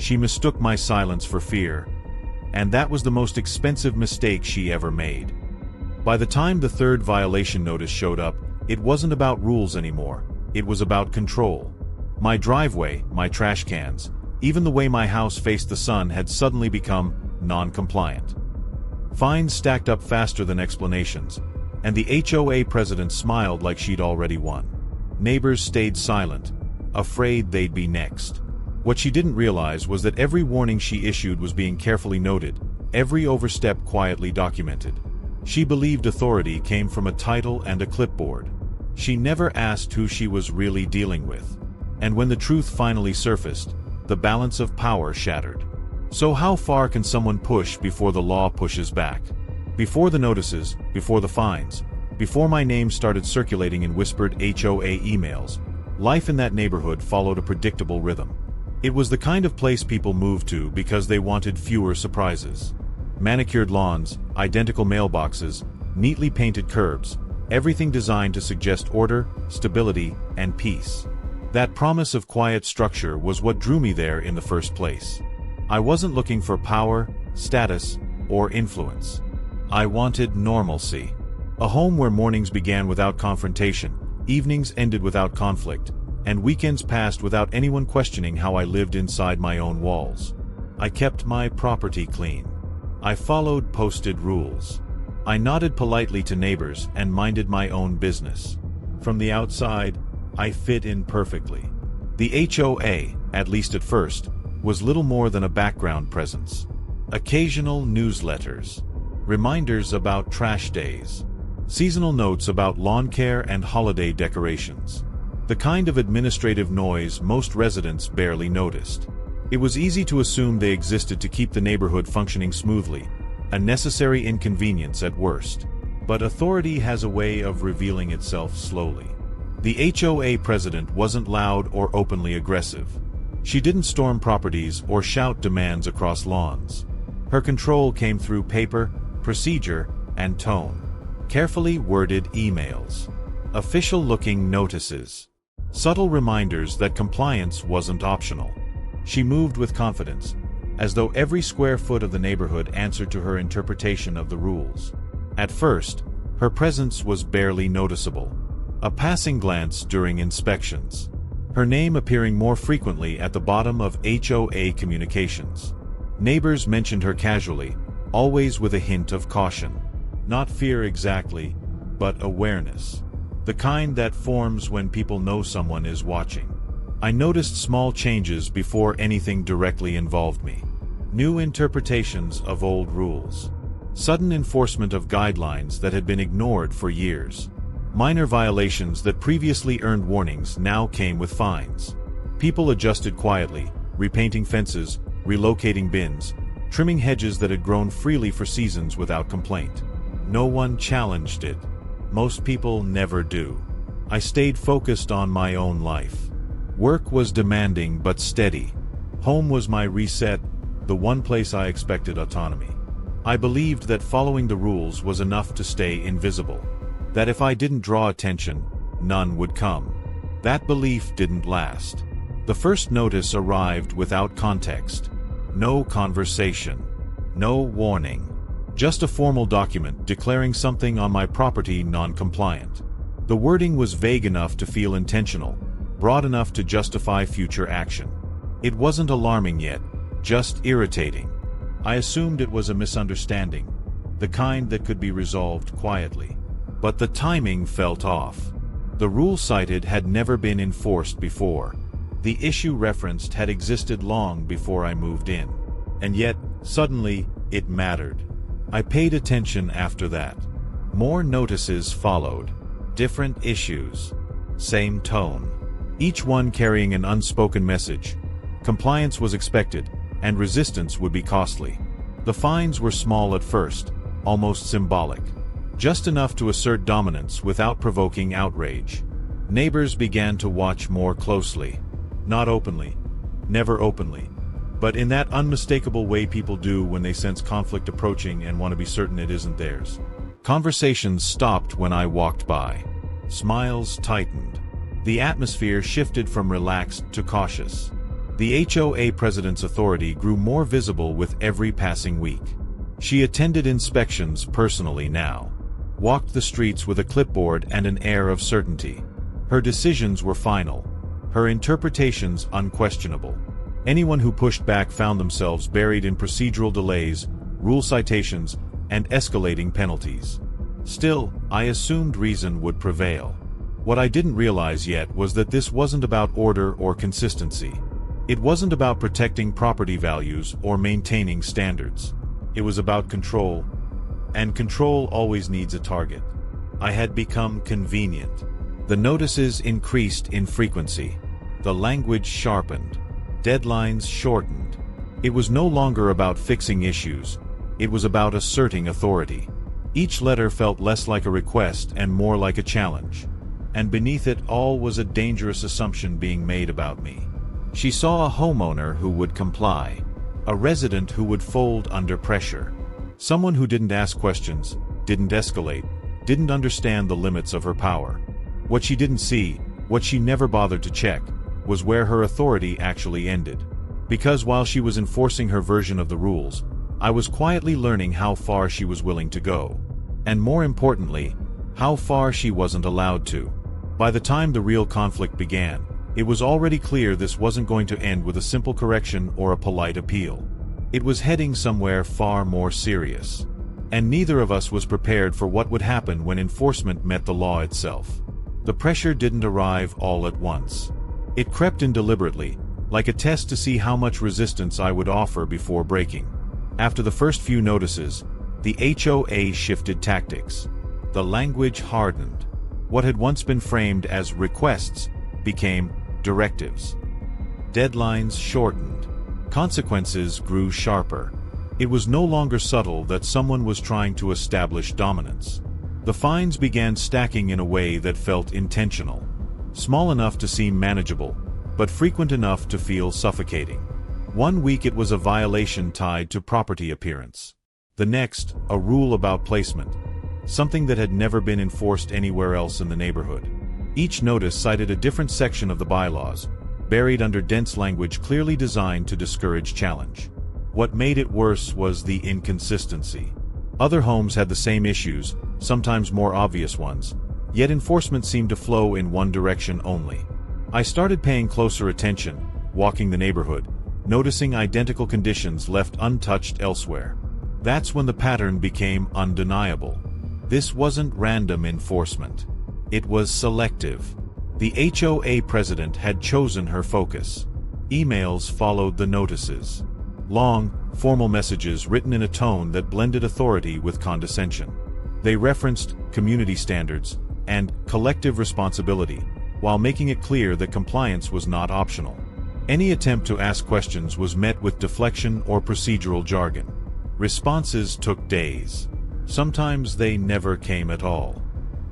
She mistook my silence for fear, and that was the most expensive mistake she ever made. By the time the third violation notice showed up, it wasn't about rules anymore, it was about control. My driveway, my trash cans, even the way my house faced the sun had suddenly become non-compliant. Fines stacked up faster than explanations, and the HOA president smiled like she'd already won. Neighbors stayed silent, afraid they'd be next. What she didn't realize was that every warning she issued was being carefully noted, every overstep quietly documented. She believed authority came from a title and a clipboard. She never asked who she was really dealing with. And when the truth finally surfaced, the balance of power shattered. So how far can someone push before the law pushes back? Before the notices, before the fines, before my name started circulating in whispered HOA emails, life in that neighborhood followed a predictable rhythm. It was the kind of place people moved to because they wanted fewer surprises. Manicured lawns, identical mailboxes, neatly painted curbs, everything designed to suggest order, stability, and peace. That promise of quiet structure was what drew me there in the first place. I wasn't looking for power, status, or influence. I wanted normalcy. A home where mornings began without confrontation, evenings ended without conflict, and weekends passed without anyone questioning how I lived inside my own walls. I kept my property clean. I followed posted rules. I nodded politely to neighbors and minded my own business. From the outside, I fit in perfectly. The HOA, at least at first, was little more than a background presence. Occasional newsletters, reminders about trash days, seasonal notes about lawn care and holiday decorations. The kind of administrative noise most residents barely noticed. It was easy to assume they existed to keep the neighborhood functioning smoothly, a necessary inconvenience at worst. But authority has a way of revealing itself slowly. The HOA president wasn't loud or openly aggressive. She didn't storm properties or shout demands across lawns. Her control came through paper, procedure, and tone. Carefully worded emails. Official-looking notices. Subtle reminders that compliance wasn't optional. She moved with confidence, as though every square foot of the neighborhood answered to her interpretation of the rules. At first, her presence was barely noticeable. A passing glance during inspections. Her name appearing more frequently at the bottom of HOA communications. Neighbors mentioned her casually, always with a hint of caution. Not fear exactly, but awareness. The kind that forms when people know someone is watching. I noticed small changes before anything directly involved me. New interpretations of old rules. Sudden enforcement of guidelines that had been ignored for years. Minor violations that previously earned warnings now came with fines. People adjusted quietly, repainting fences, relocating bins, trimming hedges that had grown freely for seasons without complaint. No one challenged it. Most people never do. I stayed focused on my own life. Work was demanding but steady. Home was my reset, the one place I expected autonomy. I believed that following the rules was enough to stay invisible. That if I didn't draw attention, none would come. That belief didn't last. The first notice arrived without context. No conversation. No warning. Just a formal document declaring something on my property non-compliant. The wording was vague enough to feel intentional, broad enough to justify future action. It wasn't alarming yet, just irritating. I assumed it was a misunderstanding, the kind that could be resolved quietly. But the timing felt off. The rule cited had never been enforced before. The issue referenced had existed long before I moved in. And yet, suddenly, it mattered. I paid attention after that. More notices followed. Different issues. Same tone. Each one carrying an unspoken message. Compliance was expected, and resistance would be costly. The fines were small at first, almost symbolic. Just enough to assert dominance without provoking outrage. Neighbors began to watch more closely. Not openly. Never openly. But in that unmistakable way people do when they sense conflict approaching and want to be certain it isn't theirs. Conversations stopped when I walked by. Smiles tightened. The atmosphere shifted from relaxed to cautious. The HOA president's authority grew more visible with every passing week. She attended inspections personally now, walked the streets with a clipboard and an air of certainty. Her decisions were final, her interpretations unquestionable. Anyone who pushed back found themselves buried in procedural delays, rule citations, and escalating penalties. Still, I assumed reason would prevail. What I didn't realize yet was that this wasn't about order or consistency. It wasn't about protecting property values or maintaining standards. It was about control, and control always needs a target. I had become convenient. The notices increased in frequency. The language sharpened. Deadlines shortened. It was no longer about fixing issues. It was about asserting authority. Each letter felt less like a request and more like a challenge. And beneath it all was a dangerous assumption being made about me. She saw a homeowner who would comply, a resident who would fold under pressure, someone who didn't ask questions, didn't escalate, didn't understand the limits of her power. What she didn't see, what she never bothered to check, was where her authority actually ended. Because while she was enforcing her version of the rules, I was quietly learning how far she was willing to go. And more importantly, how far she wasn't allowed to. By the time the real conflict began, it was already clear this wasn't going to end with a simple correction or a polite appeal. It was heading somewhere far more serious. And neither of us was prepared for what would happen when enforcement met the law itself. The pressure didn't arrive all at once. It crept in deliberately, like a test to see how much resistance I would offer before breaking. After the first few notices, the HOA shifted tactics. The language hardened. What had once been framed as requests became directives. Deadlines shortened. Consequences grew sharper. It was no longer subtle that someone was trying to establish dominance. The fines began stacking in a way that felt intentional. Small enough to seem manageable, but frequent enough to feel suffocating. One week it was a violation tied to property appearance. The next, a rule about placement, something that had never been enforced anywhere else in the neighborhood. Each notice cited a different section of the bylaws, buried under dense language clearly designed to discourage challenge. What made it worse was the inconsistency. Other homes had the same issues, sometimes more obvious ones, yet enforcement seemed to flow in one direction only. I started paying closer attention, walking the neighborhood, noticing identical conditions left untouched elsewhere. That's when the pattern became undeniable. This wasn't random enforcement. It was selective. The HOA president had chosen her focus. Emails followed the notices. Long, formal messages written in a tone that blended authority with condescension. They referenced community standards and collective responsibility, while making it clear that compliance was not optional. Any attempt to ask questions was met with deflection or procedural jargon. Responses took days. Sometimes they never came at all.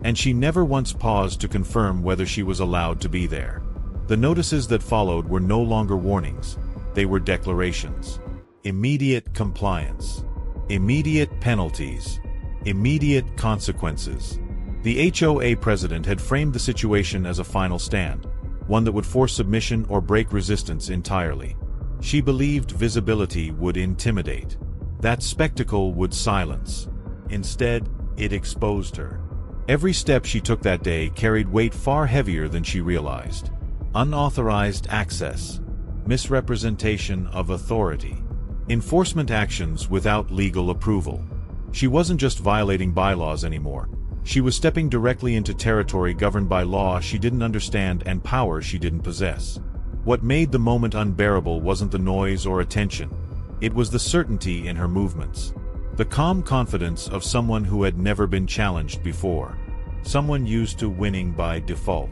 And she never once paused to confirm whether she was allowed to be there. The notices that followed were no longer warnings. They were declarations. Immediate compliance. Immediate penalties. Immediate consequences. The HOA president had framed the situation as a final stand, one that would force submission or break resistance entirely. She believed visibility would intimidate. That spectacle would silence. Instead, it exposed her. Every step she took that day carried weight far heavier than she realized. Unauthorized access. Misrepresentation of authority. Enforcement actions without legal approval. She wasn't just violating bylaws anymore. She was stepping directly into territory governed by law she didn't understand and power she didn't possess. What made the moment unbearable wasn't the noise or attention. It was the certainty in her movements. The calm confidence of someone who had never been challenged before. Someone used to winning by default.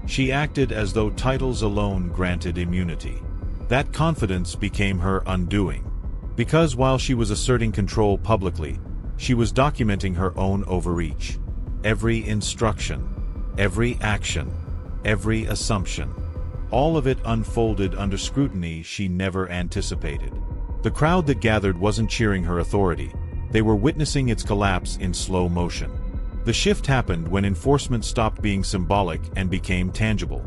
She acted as though titles alone granted immunity. That confidence became her undoing. Because while she was asserting control publicly, she was documenting her own overreach. Every instruction, every action, every assumption. All of it unfolded under scrutiny she never anticipated. The crowd that gathered wasn't cheering her authority. They were witnessing its collapse in slow motion. The shift happened when enforcement stopped being symbolic and became tangible.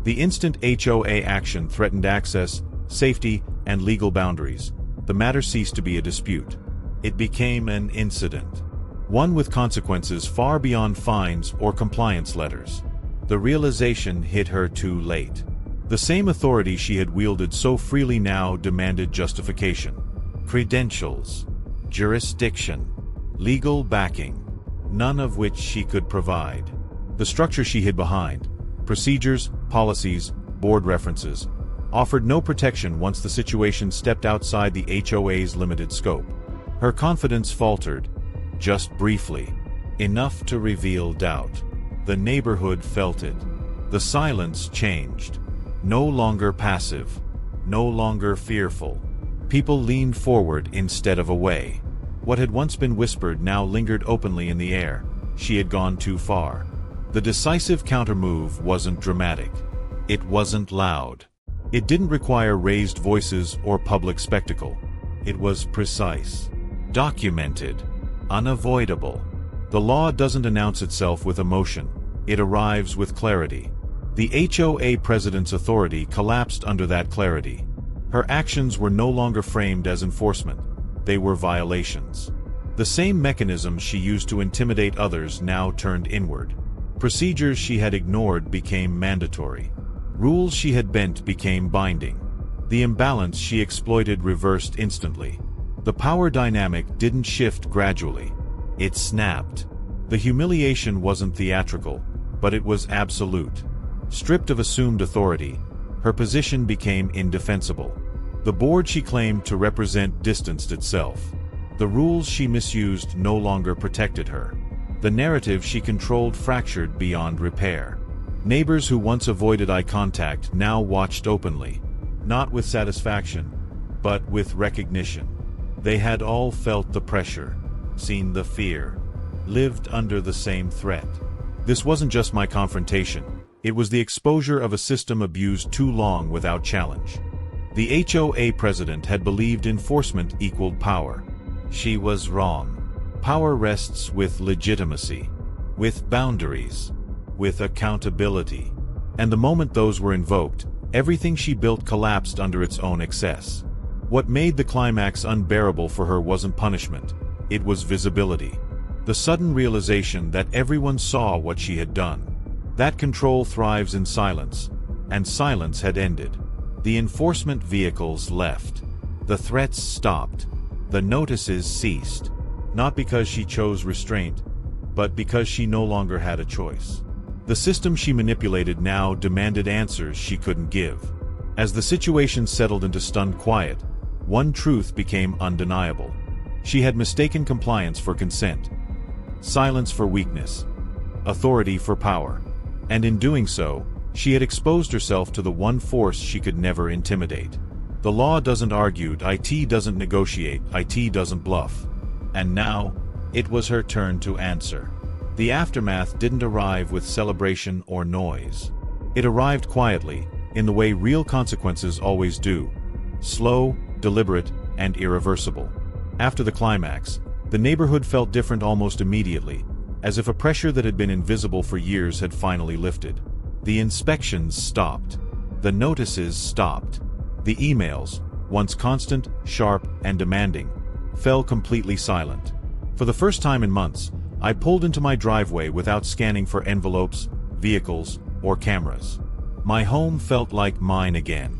The instant HOA action threatened access, safety, and legal boundaries, the matter ceased to be a dispute. It became an incident. One with consequences far beyond fines or compliance letters. The realization hit her too late. The same authority she had wielded so freely now demanded justification. Credentials, jurisdiction, legal backing, none of which she could provide. The structure she hid behind, procedures, policies, board references, offered no protection once the situation stepped outside the HOA's limited scope. Her confidence faltered, just briefly, enough to reveal doubt. The neighborhood felt it. The silence changed. No longer passive, no longer fearful. People leaned forward instead of away. What had once been whispered now lingered openly in the air. She had gone too far. The decisive countermove wasn't dramatic. It wasn't loud. It didn't require raised voices or public spectacle. It was precise, documented, unavoidable. The law doesn't announce itself with emotion. It arrives with clarity. The HOA president's authority collapsed under that clarity. Her actions were no longer framed as enforcement. They were violations. The same mechanisms she used to intimidate others now turned inward. Procedures she had ignored became mandatory. Rules she had bent became binding. The imbalance she exploited reversed instantly. The power dynamic didn't shift gradually. It snapped. The humiliation wasn't theatrical, but it was absolute. Stripped of assumed authority, her position became indefensible. The board she claimed to represent distanced itself. The rules she misused no longer protected her. The narrative she controlled fractured beyond repair. Neighbors who once avoided eye contact now watched openly, not with satisfaction, but with recognition. They had all felt the pressure, seen the fear, lived under the same threat. This wasn't just my confrontation. It was the exposure of a system abused too long without challenge. The HOA president had believed enforcement equaled power. She was wrong. Power rests with legitimacy, with boundaries, with accountability. And the moment those were invoked, everything she built collapsed under its own excess. What made the climax unbearable for her wasn't punishment. It was visibility. The sudden realization that everyone saw what she had done. That control thrives in silence, and silence had ended. The enforcement vehicles left. The threats stopped. The notices ceased. Not because she chose restraint, but because she no longer had a choice. The system she manipulated now demanded answers she couldn't give. As the situation settled into stunned quiet, one truth became undeniable. She had mistaken compliance for consent, silence for weakness, authority for power. And in doing so, she had exposed herself to the one force she could never intimidate. The law doesn't argue, IT doesn't negotiate, IT doesn't bluff. And now, it was her turn to answer. The aftermath didn't arrive with celebration or noise. It arrived quietly, in the way real consequences always do. Slow, deliberate, and irreversible. After the climax, the neighborhood felt different almost immediately, as if a pressure that had been invisible for years had finally lifted. The inspections stopped. The notices stopped. The emails, once constant, sharp, and demanding, fell completely silent. For the first time in months, I pulled into my driveway without scanning for envelopes, vehicles, or cameras. My home felt like mine again.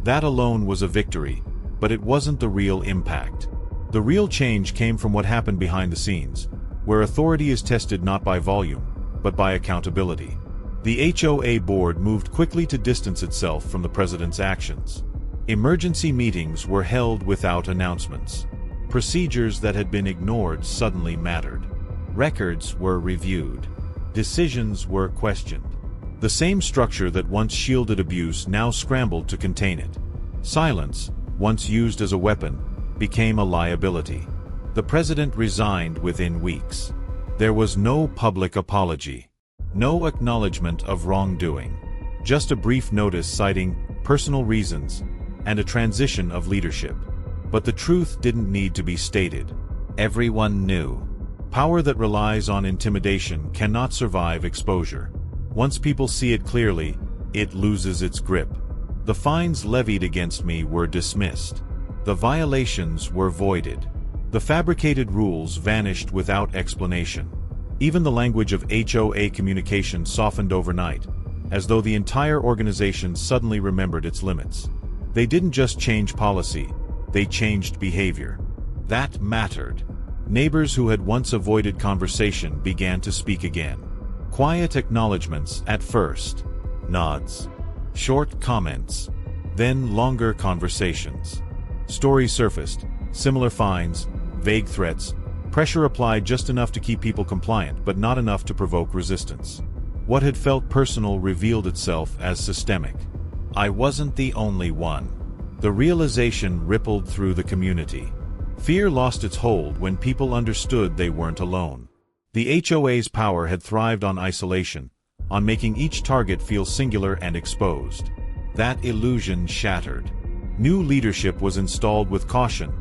That alone was a victory, but it wasn't the real impact. The real change came from what happened behind the scenes, where authority is tested not by volume, but by accountability. The HOA board moved quickly to distance itself from the president's actions. Emergency meetings were held without announcements. Procedures that had been ignored suddenly mattered. Records were reviewed. Decisions were questioned. The same structure that once shielded abuse now scrambled to contain it. Silence, once used as a weapon, became a liability. The president resigned within weeks. There was no public apology. No acknowledgement of wrongdoing. Just a brief notice citing personal reasons and a transition of leadership. But the truth didn't need to be stated. Everyone knew. Power that relies on intimidation cannot survive exposure. Once people see it clearly, it loses its grip. The fines levied against me were dismissed. The violations were voided. The fabricated rules vanished without explanation. Even the language of HOA communication softened overnight, as though the entire organization suddenly remembered its limits. They didn't just change policy, they changed behavior. That mattered. Neighbors who had once avoided conversation began to speak again. Quiet acknowledgments at first. Nods. Short comments. Then longer conversations. Stories surfaced. Similar fines, vague threats, pressure applied just enough to keep people compliant but not enough to provoke resistance. What had felt personal revealed itself as systemic. I wasn't the only one. The realization rippled through the community. Fear lost its hold when people understood they weren't alone. The HOA's power had thrived on isolation, on making each target feel singular and exposed. That illusion shattered. New leadership was installed with caution,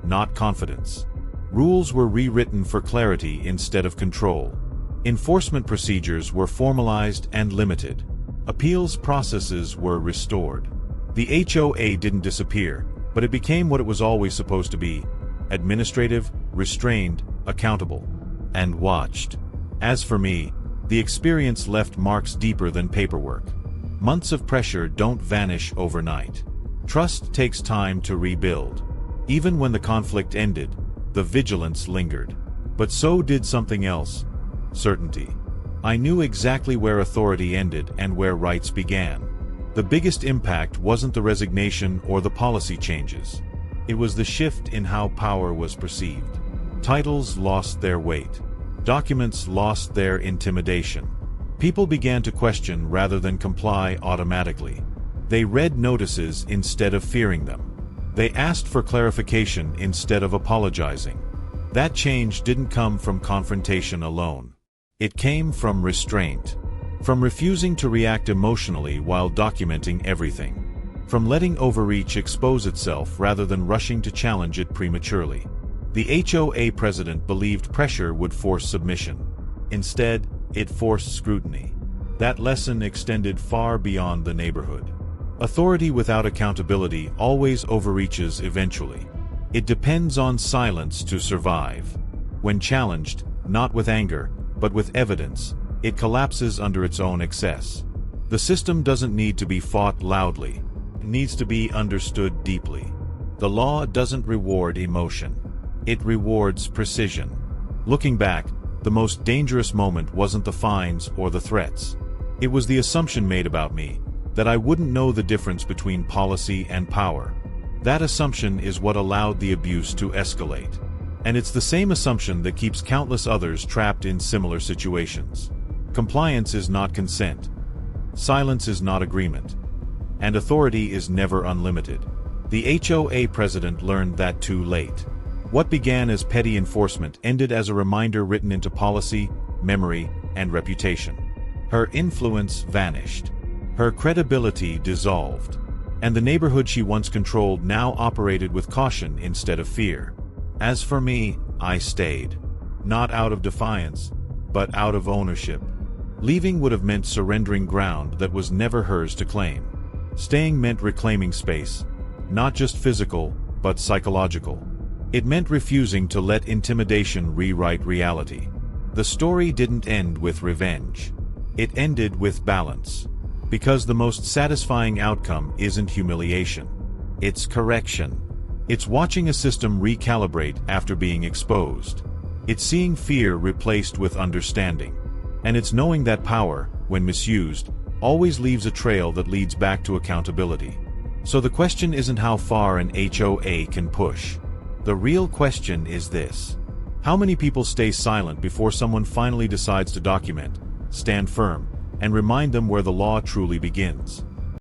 not confidence. Rules were rewritten for clarity instead of control. Enforcement procedures were formalized and limited. Appeals processes were restored. The HOA didn't disappear, but it became what it was always supposed to be: administrative, restrained, accountable, and watched. As for me, the experience left marks deeper than paperwork. Months of pressure don't vanish overnight. Trust takes time to rebuild. Even when the conflict ended, the vigilance lingered. But so did something else: certainty. I knew exactly where authority ended and where rights began. The biggest impact wasn't the resignation or the policy changes. It was the shift in how power was perceived. Titles lost their weight. Documents lost their intimidation. People began to question rather than comply automatically. They read notices instead of fearing them. They asked for clarification instead of apologizing. That change didn't come from confrontation alone. It came from restraint. From refusing to react emotionally while documenting everything. From letting overreach expose itself rather than rushing to challenge it prematurely. The HOA president believed pressure would force submission. Instead, it forced scrutiny. That lesson extended far beyond the neighborhood. Authority without accountability always overreaches eventually. It depends on silence to survive. When challenged, not with anger, but with evidence, it collapses under its own excess. The system doesn't need to be fought loudly. It needs to be understood deeply. The law doesn't reward emotion. It rewards precision. Looking back, the most dangerous moment wasn't the fines or the threats. It was the assumption made about me, that I wouldn't know the difference between policy and power. That assumption is what allowed the abuse to escalate. And it's the same assumption that keeps countless others trapped in similar situations. Compliance is not consent. Silence is not agreement. And authority is never unlimited. The HOA president learned that too late. What began as petty enforcement ended as a reminder written into policy, memory, and reputation. Her influence vanished. Her credibility dissolved. And the neighborhood she once controlled now operated with caution instead of fear. As for me, I stayed. Not out of defiance, but out of ownership. Leaving would have meant surrendering ground that was never hers to claim. Staying meant reclaiming space, not just physical, but psychological. It meant refusing to let intimidation rewrite reality. The story didn't end with revenge. It ended with balance. Because the most satisfying outcome isn't humiliation. It's correction. It's watching a system recalibrate after being exposed. It's seeing fear replaced with understanding. And it's knowing that power, when misused, always leaves a trail that leads back to accountability. So the question isn't how far an HOA can push. The real question is this: how many people stay silent before someone finally decides to document, stand firm, and remind them where the law truly begins?